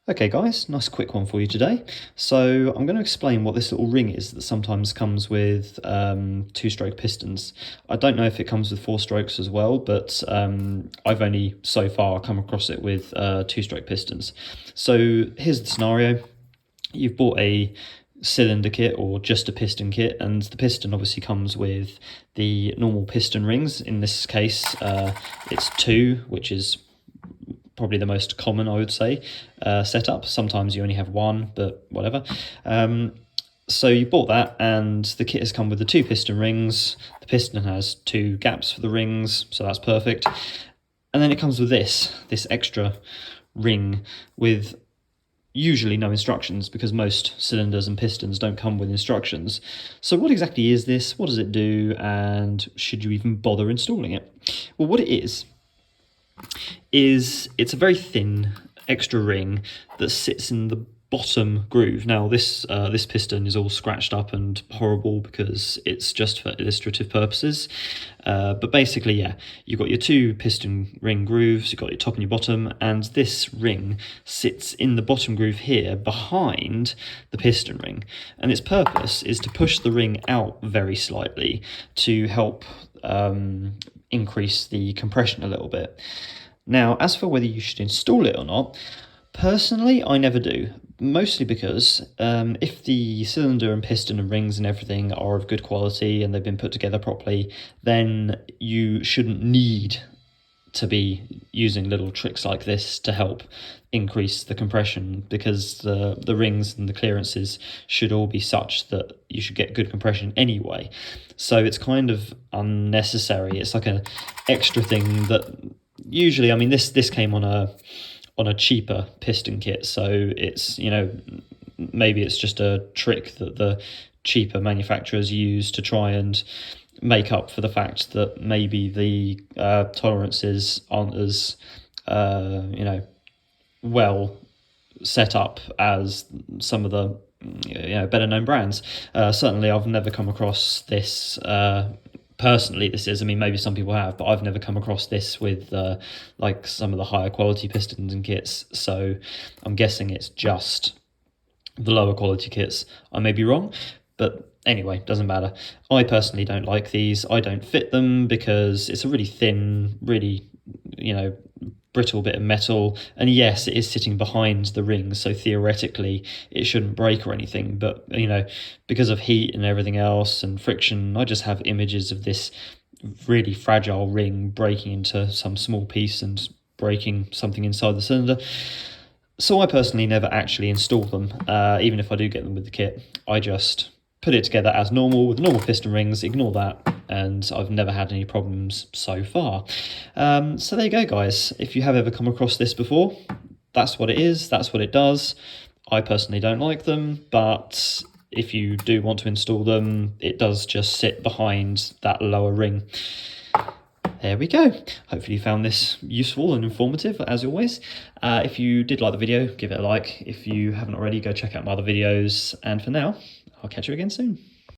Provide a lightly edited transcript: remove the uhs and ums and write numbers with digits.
Okay guys, nice quick one for you today. So I'm going to explain what this little ring is that sometimes comes with two-stroke pistons. I don't know if it comes with four strokes as well, but I've only so far come across it with two-stroke pistons. So here's the scenario. You've bought a cylinder kit or just a piston kit, and the piston obviously comes with the normal piston rings. In this case, it's two, which is probably the most common, I would say, setup. Sometimes you only have one, but whatever. So you bought that, and the kit has come with the two piston rings. The piston has two gaps for the rings, so that's perfect. And then it comes with this extra ring with usually no instructions, because most cylinders and pistons don't come with instructions. So what exactly is this? What does it do? And should you even bother installing it? Well, what it is it's a very thin extra ring that sits in the bottom groove. Now this piston is all scratched up and horrible because it's just for illustrative purposes, but basically, yeah, you've got your two piston ring grooves, you've got your top and your bottom, and this ring sits in the bottom groove here behind the piston ring, and its purpose is to push the ring out very slightly to help increase the compression a little bit. Now, as for whether you should install it or not, personally, I never do. Mostly because if the cylinder and piston and rings and everything are of good quality and they've been put together properly, then you shouldn't need to be using little tricks like this to help increase the compression, because the rings and the clearances should all be such that you should get good compression anyway. So it's kind of unnecessary. It's like an extra thing that usually, I mean, this came on a cheaper piston kit, so it's, you know, maybe it's just a trick that the cheaper manufacturers use to try and make up for the fact that maybe the tolerances aren't as well set up as some of the better known brands. Certainly I've never come across this personally. This is, I mean, maybe some people have, but I've never come across this with like some of the higher quality pistons and kits, so I'm guessing it's just the lower quality kits. I may be wrong, but anyway, doesn't matter. I personally don't like these. I don't fit them because it's a really thin, really, brittle bit of metal, and yes, it is sitting behind the rings, so theoretically it shouldn't break or anything, but because of heat and everything else and friction, I just have images of this really fragile ring breaking into some small piece and breaking something inside the cylinder. So I personally never actually install them. Even if I do get them with the kit, I just put it together as normal with normal piston rings, ignore that, and I've never had any problems so far. So there you go, guys. If you have ever come across this before, that's what it is, that's what it does. I personally don't like them, but if you do want to install them, it does just sit behind that lower ring. There we go. Hopefully you found this useful and informative, as always. If you did like the video, give it a like. If you haven't already, go check out my other videos. And for now, I'll catch you again soon.